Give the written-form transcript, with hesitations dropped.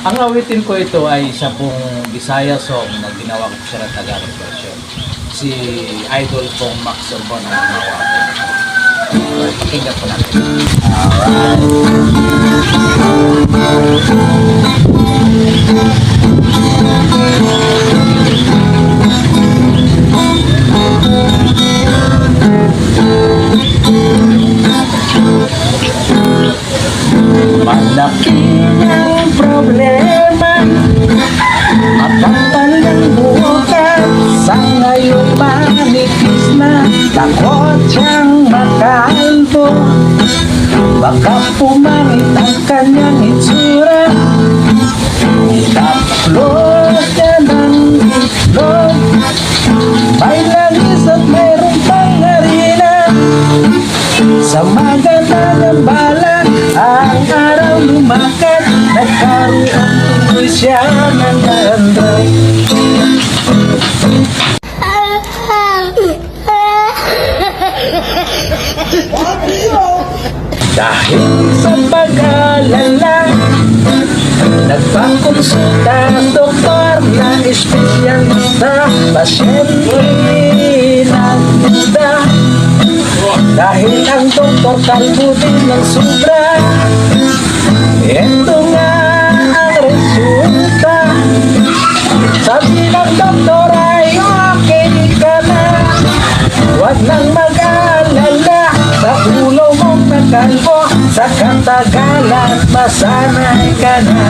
Ang awitin ko ito ay isa pong Bisaya song na ginawa ko siya ng Tagalog version. Si Idol pong Max Sombon ang gumawa ko. Pakinggan po natin. Malaking ang problema, makapal ng bukas, sa ngayon manipis na, takot siyang makalbo. Baka pumangit ang kanyang itsura, itaplod niya ng itlog, may langis at mayroong pangarina. Sa maganda ng balak, ang araw lumakad, nagkaroon tuloy siya ng ganda. Dahil sa pag-alala, nagpakonsulta ang doktor na espesyalista, pasyente nagduda. Dahil ang doktor kalbo din ng sobra, ito nga ang resulta. Sabi ng doktor ay okay ka na, huwag nang mag-alala, sa ulo mong nakalbo, sa katagalan masanay ka na.